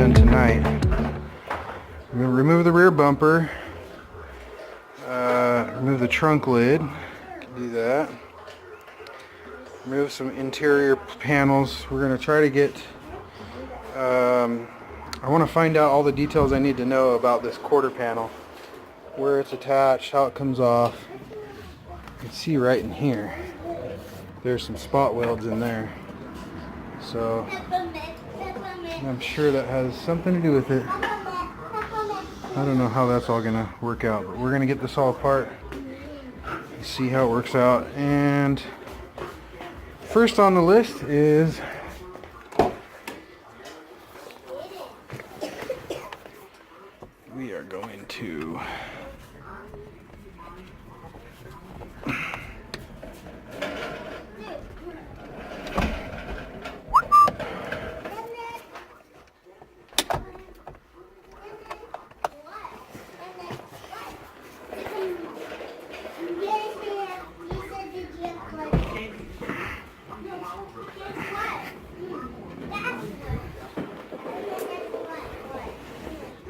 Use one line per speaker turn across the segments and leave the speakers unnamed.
done tonight. I'm going to remove the rear bumper, remove the trunk lid, can do that. Remove some interior panels. We're going to try to get, I want to find out all the details I need to know about this quarter panel. Where it's attached, how it comes off. You can see right in here, there's some spot welds in there. So, I'm sure that has something to do with it. I don't know how that's all going to work out, but we're going to get this all apart, see how it works out. And first on the list is we are going to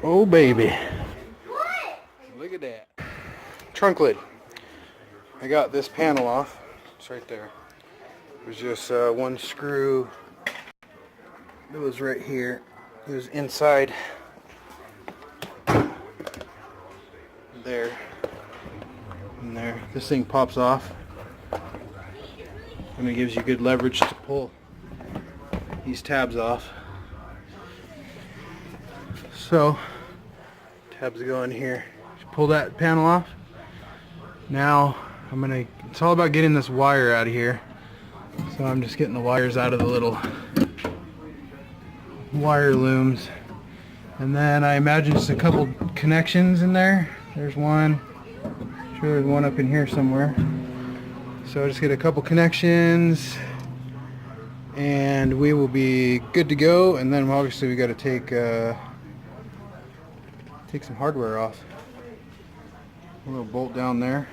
oh baby. What? Look at that. Trunk lid. I got this panel off. It's right there. It was just one screw. It was right here. It was inside there. And there. This thing pops off. And it gives you good leverage to pull these tabs off. So, tabs go in here. Just pull that panel off. Now, it's all about getting this wire out of here. So I'm just getting the wires out of the little wire looms. And then I imagine just a couple connections in there. There's one. I'm sure there's one up in here somewhere. So I just get a couple connections and we will be good to go. And then obviously we got to take some hardware off. A little bolt down there,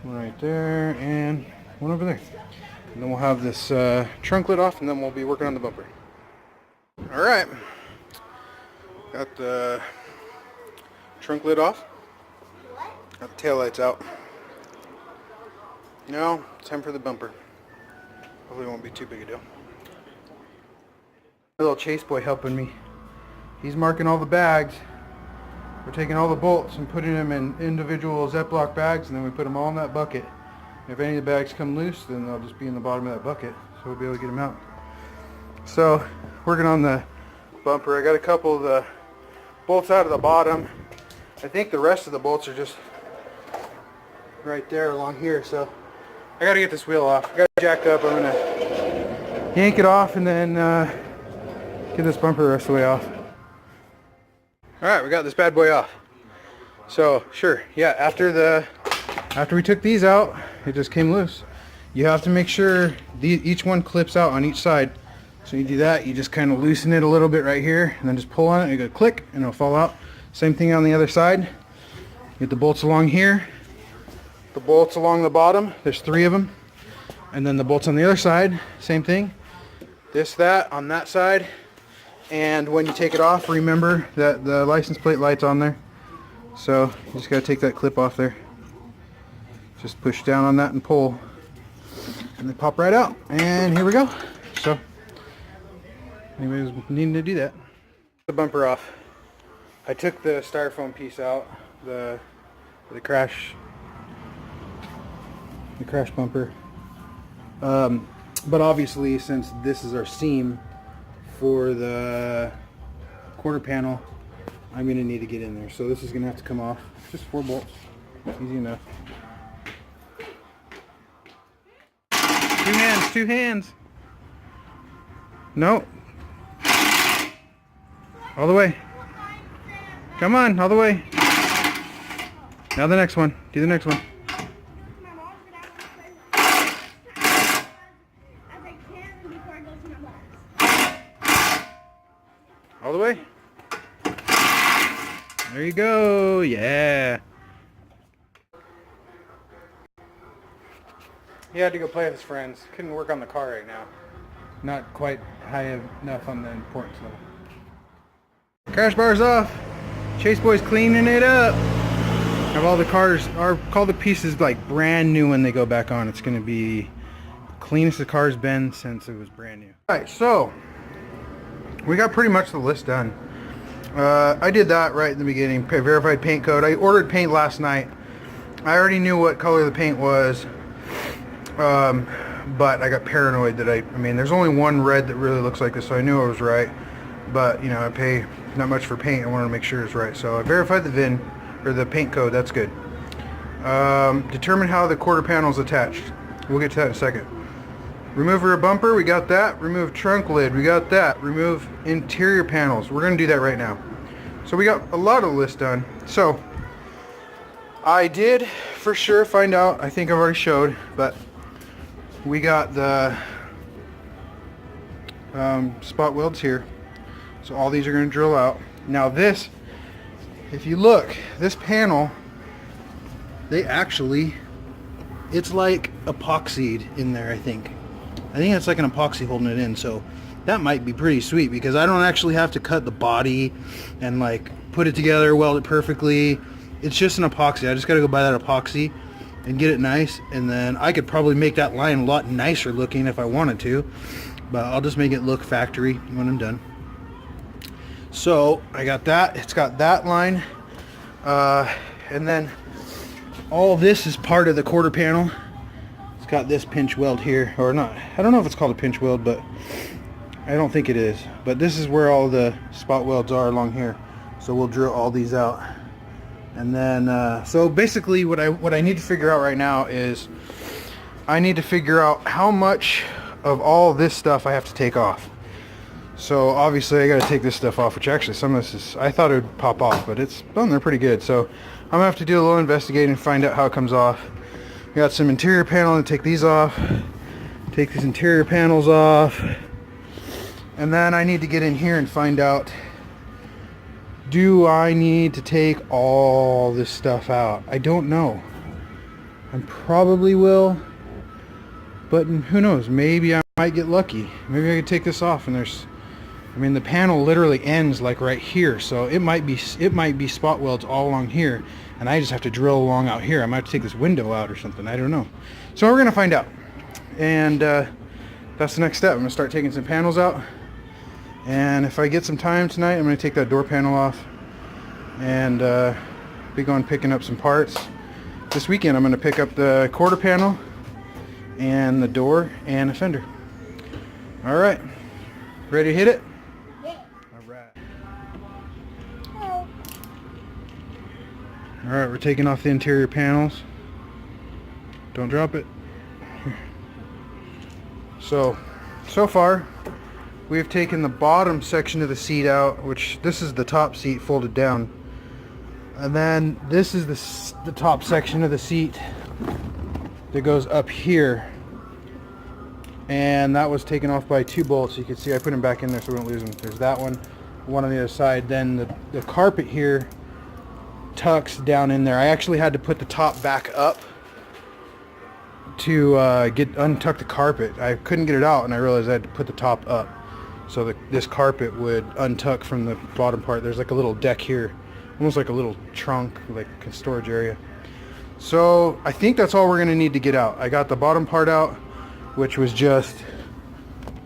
one right there, and one over there. And then we'll have this trunk lid off, and then we'll be working on the bumper. All right, got the trunk lid off. Got the taillights out. Now, time for the bumper. Hopefully it won't be too big a deal. A little chase boy helping me. He's marking all the bags. We're taking all the bolts and putting them in individual Ziploc bags, and then we put them all in that bucket. If any of the bags come loose, then they'll just be in the bottom of that bucket, so we'll be able to get them out. So, working on the bumper. I got a couple of the bolts out of the bottom. I think the rest of the bolts are just right there along here, so I gotta get this wheel off. I got it jacked up. I'm gonna yank it off and then get this bumper the rest of the way off. Alright, we got this bad boy off. So, sure, yeah, after we took these out, it just came loose. You have to make sure each one clips out on each side. So you do that, you just kind of loosen it a little bit right here, and then just pull on it, and you go click, and it'll fall out. Same thing on the other side. Get the bolts along here, the bolts along the bottom, there's 3 of them. And then the bolts on the other side, same thing. That, on that side. And when you take it off, remember that the license plate light's on there. So you just got to take that clip off there. Just push down on that and pull. And they pop right out. And here we go. So, anybody's needing to do that. The bumper off. I took the styrofoam piece out, the crash bumper. But obviously, since this is our seam for the quarter panel, I'm going to need to get in there. So this is going to have to come off. Just 4 bolts. Easy enough. 2 hands, 2 hands. No. All the way. Come on, all the way. Now the next one. Do the next one. All the way. There you go. Yeah. He had to go play with his friends. Couldn't work on the car right now. Not quite high enough on the importance level. Crash bar's off. Chase boy's cleaning it up. Have all the cars, all the pieces like brand new when they go back on. It's gonna be the cleanest the car's been since it was brand new. Alright, so we got pretty much the list done. I did that right in the beginning. Verified paint code. I ordered paint last night. I already knew what color the paint was, but I got paranoid that I mean, there's only one red that really looks like this, so I knew I was right. But you know, I pay not much for paint. I wanted to make sure it's right, so I verified the VIN or the paint code. That's good. Determine how the quarter panel is attached. We'll get to that in a second. Remove rear bumper, we got that. Remove trunk lid, we got that. Remove interior panels, we're going to do that right now. So we got a lot of the list done. So I did for sure find out, I think I've already showed, but we got the spot welds here. So all these are going to drill out. Now this, if you look, this panel, they actually, it's like epoxied in there, I think it's like an epoxy holding it in, so that might be pretty sweet because I don't actually have to cut the body and like put it together, weld it perfectly. It's just an epoxy. I just gotta go buy that epoxy and get it nice, and then I could probably make that line a lot nicer looking if I wanted to, but I'll just make it look factory when I'm done. So I got that. It's got that line, and then all this is part of the quarter panel. It's got this pinch weld here, or not, I don't know if it's called a pinch weld, but I don't think it is. But this is where all the spot welds are along here. So we'll drill all these out. And then, so basically what I need to figure out right now is I need to figure out how much of all this stuff I have to take off. So obviously I got to take this stuff off, which actually some of this is, I thought it would pop off, but it's done there pretty good. So I'm gonna have to do a little investigating and find out how it comes off. We got some interior panel and take these off, take these interior panels off, and then I need to get in here and find out, do I need to take all this stuff out? I don't know. I probably will, but who knows, maybe I might get lucky. Maybe I could take this off and there's, I mean, the panel literally ends like right here, so it might be spot welds all along here, and I just have to drill along out here. I might have to take this window out or something. I don't know. So we're gonna find out, and that's the next step. I'm gonna start taking some panels out, and if I get some time tonight, I'm gonna take that door panel off and be going picking up some parts. This weekend I'm gonna pick up the quarter panel and the door and a fender. All right, ready to hit it? Alright, we're taking off the interior panels. Don't drop it. So far, we've taken the bottom section of the seat out, which this is the top seat folded down. And then this is the top section of the seat that goes up here. And that was taken off by 2 bolts. You can see I put them back in there so we don't lose them. There's that one on the other side. Then the carpet here tucks down in there. I actually had to put the top back up to untuck the carpet. I couldn't get it out, and I realized I had to put the top up so that this carpet would untuck from the bottom part. There's like a little deck here, almost like a little trunk, like a storage area. So I think that's all we're going to need to get out. I got the bottom part out, which was just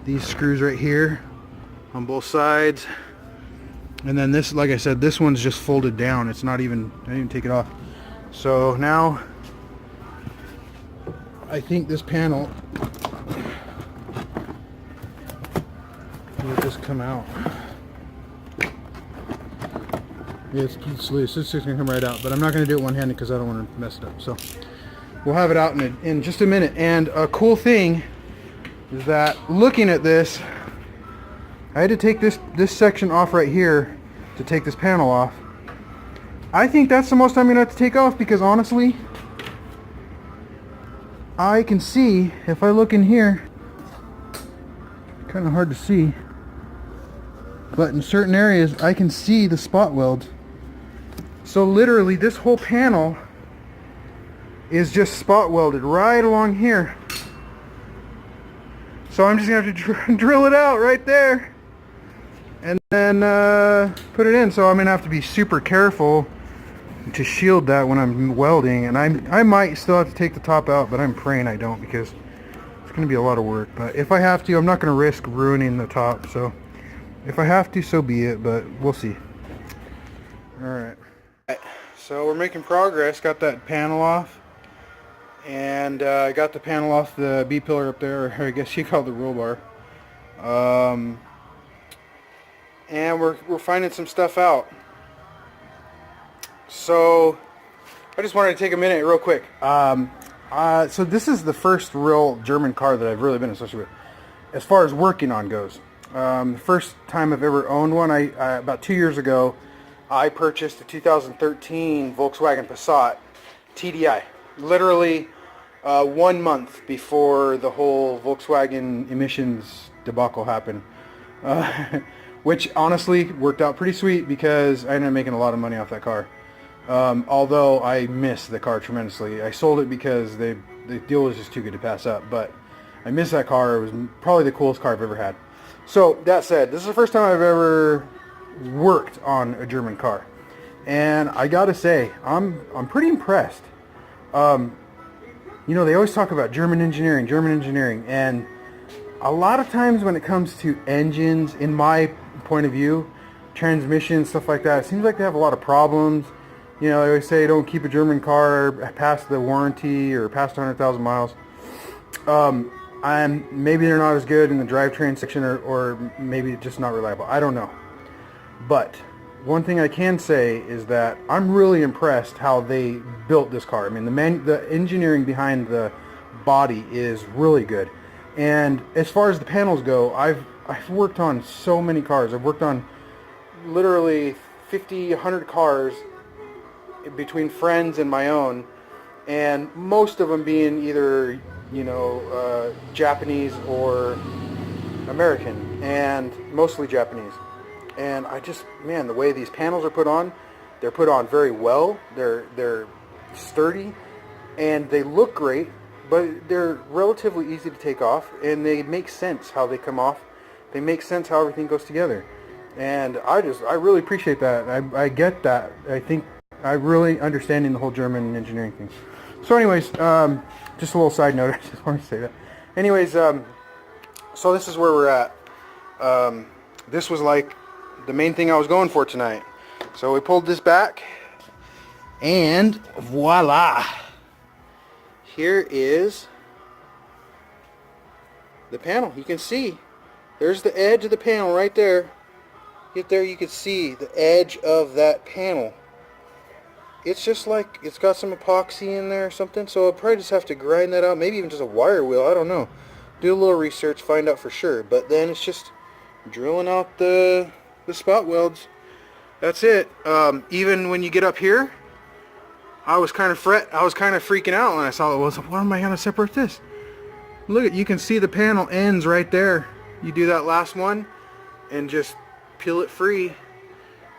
these screws right here on both sides. And then this, like I said, this one's just folded down. It's not even, I didn't even take it off. So now I think this panel will just come out. Yeah, it's loose. It's just gonna come right out, but I'm not gonna do it one-handed because I don't want to mess it up. So we'll have it out in just a minute. And a cool thing is that looking at this, I had to take this section off right here to take this panel off. I think that's the most I'm gonna have to take off because honestly, I can see, if I look in here, kind of hard to see, but in certain areas I can see the spot welds. So literally this whole panel is just spot welded right along here. So I'm just gonna have to drill it out right there. and then put it in. So I'm gonna have to be super careful to shield that when I'm welding, and I might still have to take the top out, but I'm praying I don't, because it's gonna be a lot of work. But if I have to, I'm not gonna risk ruining the top. So if I have to, so be it, but we'll see. All right, so we're making progress. Got that panel off, and I got the panel off the B pillar up there, or I guess you call it the roll bar. And we're finding some stuff out. So I just wanted to take a minute real quick. So this is the first real German car that I've really been associated with as far as working on goes. The first time I've ever owned one, I about 2 years ago, I purchased a 2013 Volkswagen Passat TDI. Literally 1 month before the whole Volkswagen emissions debacle happened. Which honestly worked out pretty sweet, because I ended up making a lot of money off that car. Although I miss the car tremendously. I sold it because the deal was just too good to pass up, but I miss that car. It was probably the coolest car I've ever had. So that said, this is the first time I've ever worked on a German car, and I gotta say, I'm pretty impressed. You know, they always talk about German engineering, and a lot of times when it comes to engines, in my point of view, transmissions, stuff like that, it seems like they have a lot of problems. You know, they always say don't keep a German car past the warranty or past 100,000 miles. And maybe they're not as good in the drivetrain section, or maybe just not reliable. I don't know. But one thing I can say is that I'm really impressed how they built this car. I mean, the engineering behind the body is really good. And as far as the panels go, I've worked on so many cars. I've worked on literally 50, 100 cars between friends and my own, and most of them being either, you know, Japanese or American, and mostly Japanese. And I just, man, the way these panels are put on, they're put on very well. They're sturdy, and they look great, but they're relatively easy to take off, and they make sense how they come off. They make sense how everything goes together. And I really appreciate that. I get that. I think I really understanding the whole German engineering thing. So anyways, just a little side note. I just wanted to say that. Anyways, so this is where we're at. This was like the main thing I was going for tonight. So we pulled this back, and voila. Here is the panel. You can see there's the edge of the panel right there. Get there, you can see the edge of that panel. It's just like it's got some epoxy in there or something, so I'll probably just have to grind that out, maybe even just a wire wheel, I don't know. Do a little research, find out for sure. But then it's just drilling out the spot welds. That's it. Even when you get up here, I was kind of freaking out when I saw it. What am I going to separate this? Look, you can see the panel ends right there. You do that last one and just peel it free.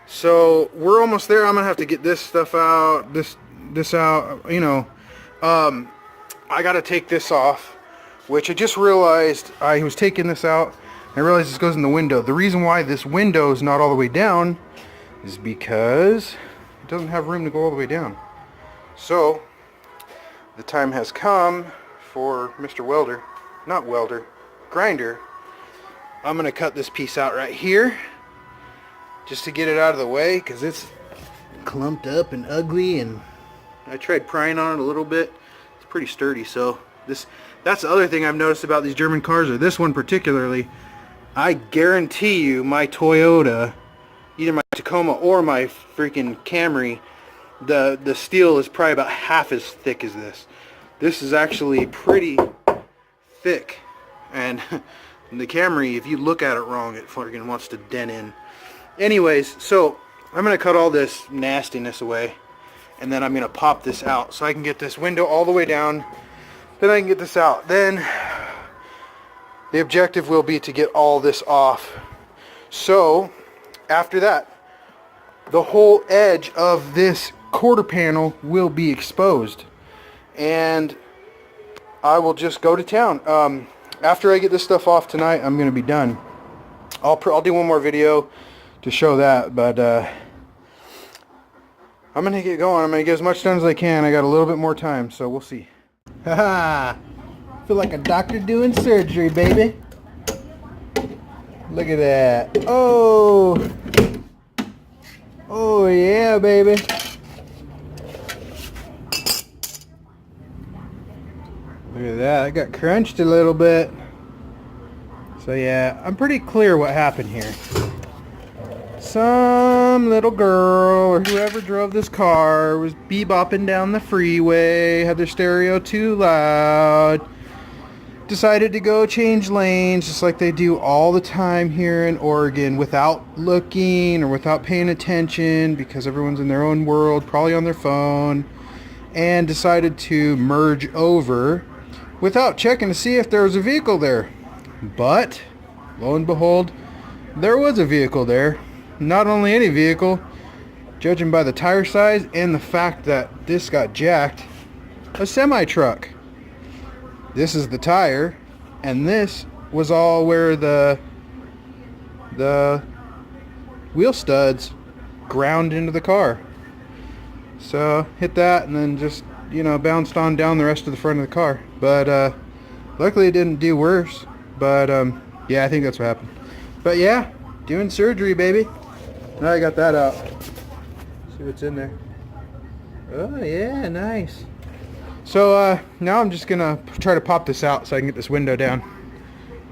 So we're almost there. I'm gonna have to get this stuff out, this out, you know. I gotta take this off, which I just realized I was taking this out. I realized this goes in the window. The reason why this window is not all the way down is because it doesn't have room to go all the way down. So the time has come for Mr. Grinder. I'm gonna cut this piece out right here, just to get it out of the way, because it's clumped up and ugly, and I tried prying on it a little bit. It's pretty sturdy. So that's the other thing I've noticed about these German cars, or this one particularly. I guarantee you my Toyota, either my Tacoma or my freaking Camry, the steel is probably about half as thick as this. This is actually pretty thick, and the Camry, if you look at it wrong, it fucking wants to dent in. Anyways, so I'm going to cut all this nastiness away, and then I'm going to pop this out so I can get this window all the way down. Then I can get this out. Then the objective will be to get all this off. So after that, the whole edge of this quarter panel will be exposed, and I will just go to town. After I get this stuff off tonight, I'm going to be done. I'll do one more video to show that, but I'm gonna get going. I'm gonna get as much done as I can. I got a little bit more time, so we'll see. Haha! Feel like a doctor doing surgery, baby. Look at that. Oh! Oh yeah, baby. Look at that. I got crunched a little bit. So yeah, I'm pretty clear what happened here. Some little girl or whoever drove this car was bebopping down the freeway, had their stereo too loud, decided to go change lanes just like they do all the time here in Oregon without looking or without paying attention because everyone's in their own world, probably on their phone, and decided to merge over without checking to see if there was a vehicle there. But lo and behold, there was a vehicle there. Not only any vehicle, judging by the tire size and the fact that this got jacked, a semi-truck. This is the tire, and this was all where the wheel studs ground into the car. So hit that and then just, you know, bounced on down the rest of the front of the car. But luckily it didn't do worse. But yeah, I think that's what happened. But yeah, doing surgery, baby. Now I got that out. See what's in there. Oh yeah, nice. So now I'm just gonna try to pop this out so I can get this window down,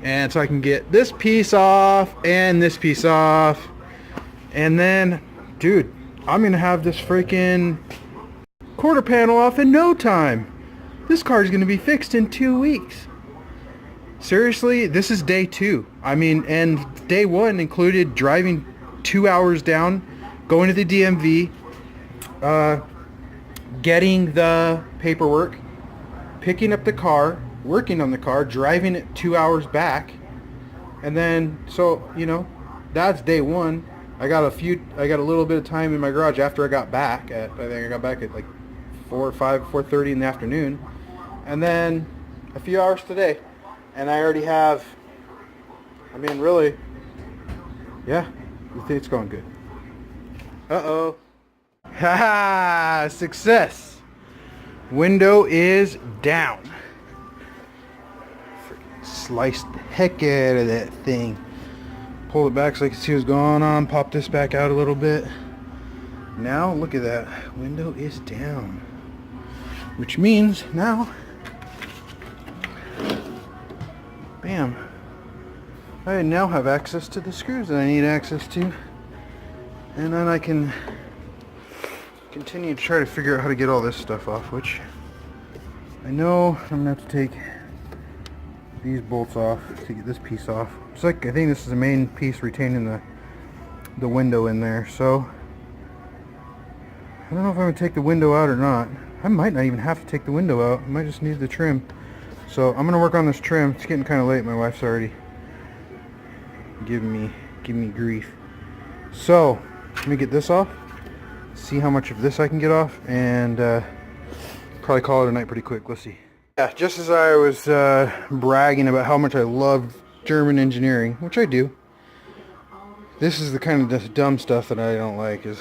and so I can get this piece off and this piece off, and then, dude, I'm gonna have this freaking quarter panel off in no time. This car is gonna be fixed in 2 weeks. Seriously, this is day 2. I mean, and day 1 included driving 2 hours down, going to the DMV, getting the paperwork, picking up the car, working on the car, driving it 2 hours back, and then, so, you know, that's day 1. I got a little bit of time in my garage after I got back I think I got back at like 4:30 in the afternoon, and then a few hours today, and I already have, I mean, really, yeah, I think it's going good. Uh-oh. Ha-ha! Success! Window is down. Freaking sliced the heck out of that thing. Pull it back so I can see what's going on. Pop this back out a little bit. Now, look at that. Window is down. Which means now, bam, I now have access to the screws that I need access to. And then I can continue to try to figure out how to get all this stuff off, which I know I'm going to have to take these bolts off to get this piece off. It's like, I think this is the main piece retaining the window in there, so I don't know if I'm going to take the window out or not. I might not even have to take the window out. I might just need the trim. So I'm going to work on this trim. It's getting kind of late. My wife's already giving me grief. So let me get this off, see how much of this I can get off, and probably call it a night pretty quick. Let's see. Yeah, just as I was bragging about how much I love German engineering, which I do, this is the kind of just dumb stuff that I don't like, is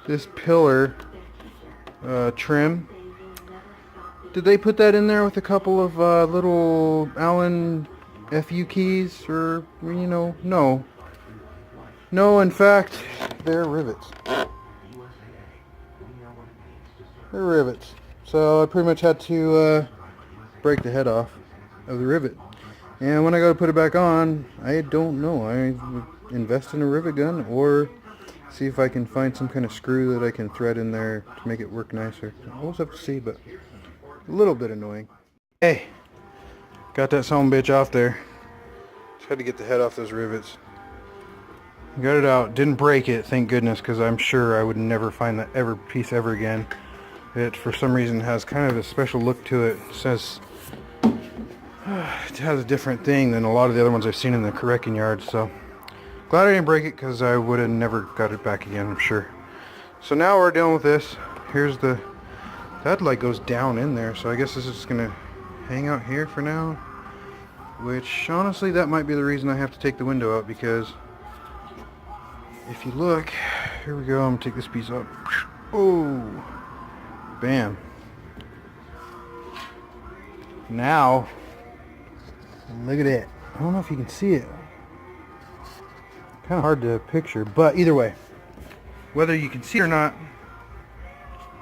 this pillar trim. Did they put that in there with a couple of little Allen FU keys, or, you know, no. No, in fact, they're rivets. They're rivets. So I pretty much had to break the head off of the rivet. And when I go to put it back on, I don't know. I invest in a rivet gun or see if I can find some kind of screw that I can thread in there to make it work nicer. We'll have to see, but a little bit annoying. Hey, got that son of a bitch off there. Just had to get the head off those rivets. Got it out. Didn't break it, thank goodness, because I'm sure I would never find that piece ever again. It, for some reason, has kind of a special look to it. It says it has a different thing than a lot of the other ones I've seen in the wrecking yard. So glad I didn't break it, because I would have never got it back again, I'm sure. So now we're dealing with this. Here's that light goes down in there, so I guess this is just gonna hang out here for now. which honestly that might be the reason I have to take the window out, because if you look, here we go, I'm gonna take this piece out. Oh, bam. Now, look at it. I don't know if you can see it. Kind of hard to picture, but either way, whether you can see it or not,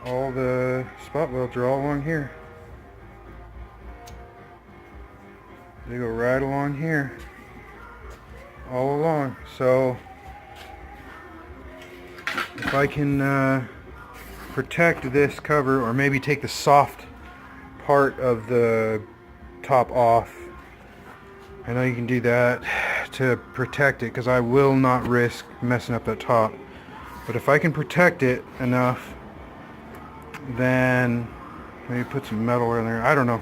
all the spot welds are all along here. They go right along here, all along. So if I can protect this cover, or maybe take the soft part of the top off, I know you can do that to protect it, because I will not risk messing up that top. But if I can protect it enough, then maybe put some metal in there, I don't know,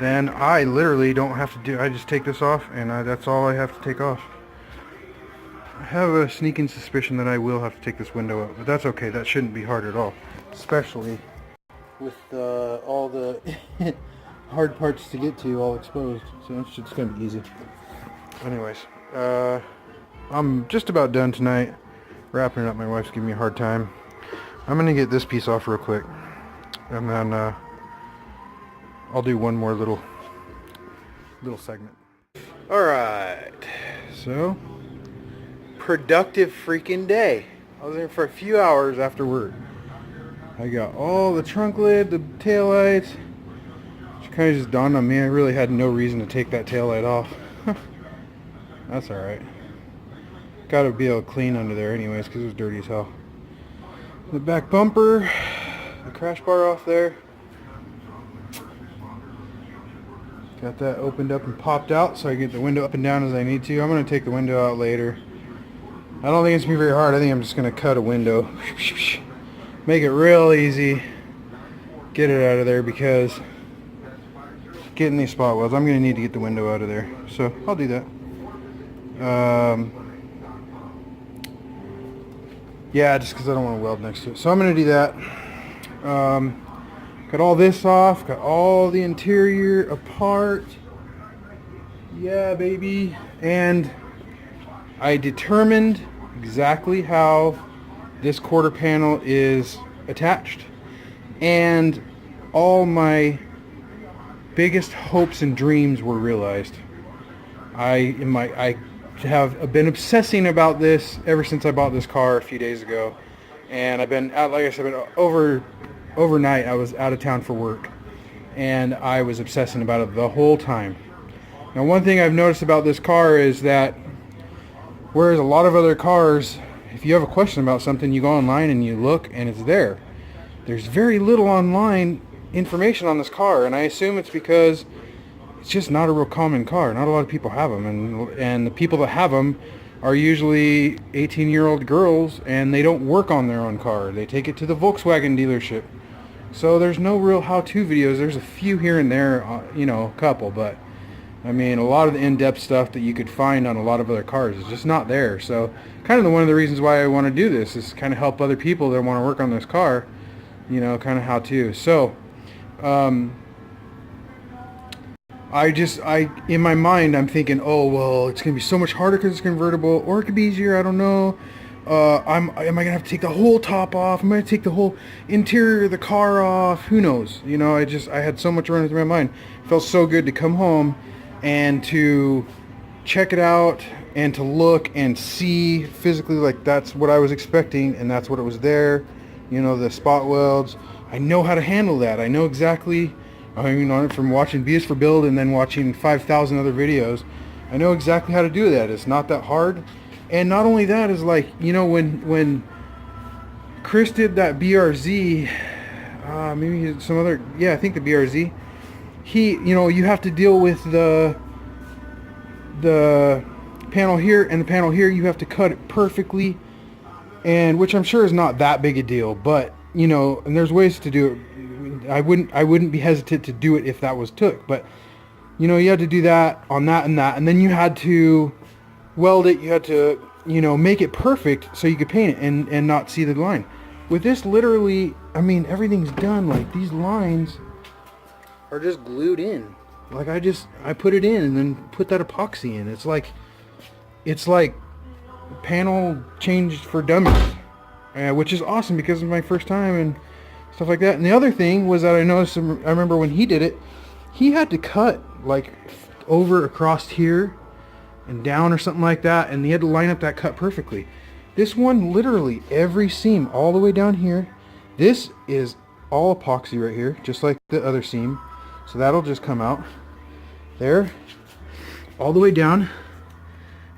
then I literally don't have to do, I just take this off, and that's all I have to take off. I have a sneaking suspicion that I will have to take this window out, but that's okay. That shouldn't be hard at all, especially with all the hard parts to get to all exposed. So it's just going to be easy. Anyways, I'm just about done tonight. Wrapping it up. My wife's giving me a hard time. I'm going to get this piece off real quick, and then I'll do one more little segment. Alright, so productive freaking day. I was there for a few hours after work. I got all the trunk lid, the tail lights. It kind of just dawned on me I really had no reason to take that tail light off. That's alright. Got to be able to clean under there anyways, because it was dirty as hell. The back bumper, the crash bar off there. Got that opened up and popped out so I get the window up and down as I need to. I'm going to take the window out later. I don't think it's going to be very hard. I think I'm just going to cut a window. Make it real easy. Get it out of there, because getting these spot welds, I'm going to need to get the window out of there. So I'll do that. Yeah, just because I don't want to weld next to it. So I'm going to do that. Got all this off. Got all the interior apart. Yeah, baby. And I determined exactly how this quarter panel is attached. And all my biggest hopes and dreams were realized. I have been obsessing about this ever since I bought this car a few days ago, and I've been out, like I said, overnight I was out of town for work, and I was obsessing about it the whole time. Now, one thing I've noticed about this car is that whereas a lot of other cars, if you have a question about something, you go online and you look and it's there. There's very little online information on this car, and I assume it's because it's just not a real common car. Not a lot of people have them, and the people that have them are usually 18-year-old girls, and they don't work on their own car. They take it to the Volkswagen dealership. So there's no real how-to videos. There's a few here and there, a couple, but I mean, a lot of the in-depth stuff that you could find on a lot of other cars is just not there. So kind of one of the reasons why I want to do this is kind of help other people that want to work on this car, kind of how to. So in my mind, I'm thinking, oh, well, it's going to be so much harder because it's convertible, or it could be easier, I don't know. Am I going to have to take the whole top off? Am I going to take the whole interior of the car off? Who knows? I had so much running through my mind. It felt so good to come home and to check it out and to look and see physically, like that's what I was expecting, and that's what it was there. The spot welds. I know how to handle that. I know exactly, from watching B is for Build and then watching 5,000 other videos, I know exactly how to do that. It's not that hard. And not only that, is like, when Chris did that BRZ, maybe some other, yeah, I think the BRZ, you have to deal with the panel here and the panel here. You have to cut it perfectly, and which I'm sure is not that big a deal, but and there's ways to do it. I wouldn't be hesitant to do it if that was took, but you had to do that on that, and then you had to weld it. You had to make it perfect so you could paint it and not see the line. With this, literally, everything's done. Like, these lines are just glued in. Like I put it in and then put that epoxy in. It's like panel changed for dummies, which is awesome because it's my first time and stuff like that. And the other thing was that I noticed, I remember when he did it, he had to cut like over across here and down or something like that, and he had to line up that cut perfectly. This one, literally every seam all the way down here, this is all epoxy right here, just like the other seam. So that'll just come out there all the way down,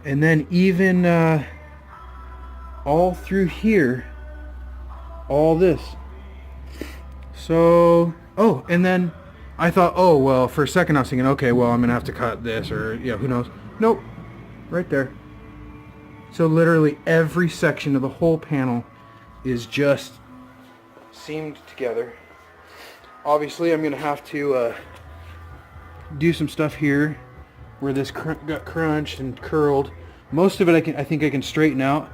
and then even all through here, all this. So, oh, and then I thought, oh, well, for a second I was thinking, okay, well, I'm gonna have to cut this, or, yeah, who knows. Nope, right there. So literally every section of the whole panel is just seamed together. Obviously I'm gonna have to do some stuff here where this got crunched and curled. Most of it I think I can straighten out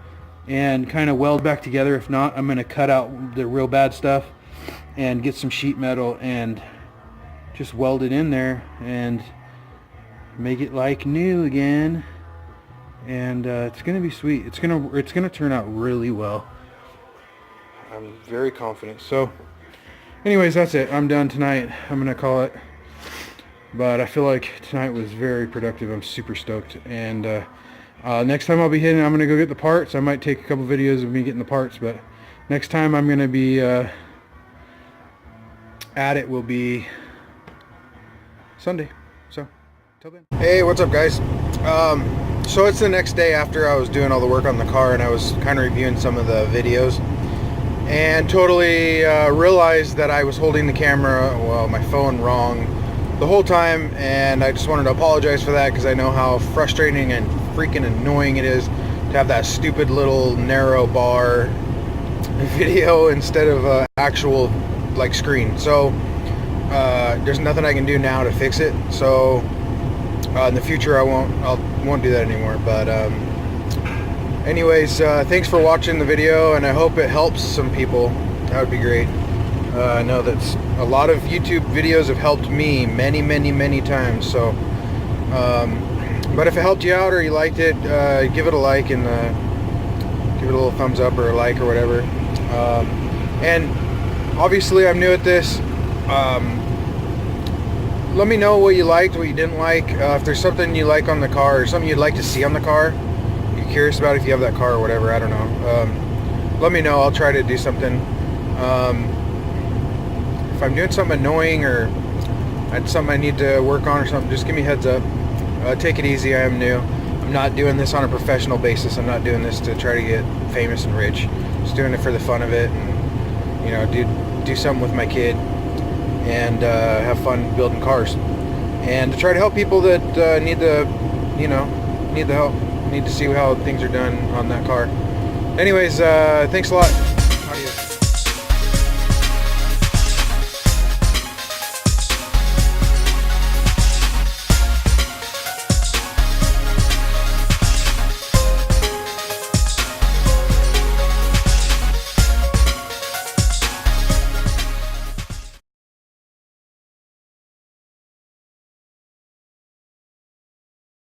and kind of weld back together. If not, I'm gonna cut out the real bad stuff and get some sheet metal and just weld it in there and make it like new again. And it's gonna be sweet. It's gonna turn out really well. I'm very confident. So anyways, that's it. I'm done tonight. I'm gonna call it. But I feel like tonight was very productive. I'm super stoked. And next time I'll be hitting, I'm gonna go get the parts. I might take a couple videos of me getting the parts, but next time I'm gonna be at it will be Sunday. So till then. Hey, what's up, guys? So it's the next day after I was doing all the work on the car, and I was kind of reviewing some of the videos, and totally realized that I was holding the camera, well, my phone, wrong the whole time. And I just wanted to apologize for that, because I know how frustrating and freaking annoying it is to have that stupid little narrow bar video instead of actual like screen. So there's nothing I can do now to fix it. So in the future I won't do that anymore. But anyways, thanks for watching the video, and I hope it helps some people. That would be great. I know that a lot of YouTube videos have helped me many times. So but if it helped you out or you liked it, give it a like, and give it a little thumbs up or a like or whatever. And obviously I'm new at this. Let me know what you liked, what you didn't like. If there's something you like on the car, or something you'd like to see on the car, you're curious about if you have that car or whatever, I don't know. Let me know. I'll try to do something. If I'm doing something annoying or something I need to work on or something, just give me a heads up. Take it easy. I am new. I'm not doing this on a professional basis. I'm not doing this to try to get famous and rich. Just doing it for the fun of it, and, you know, do something with my kid, and have fun building cars, and to try to help people that need the help, need to see how things are done on that car. Anyways, thanks a lot.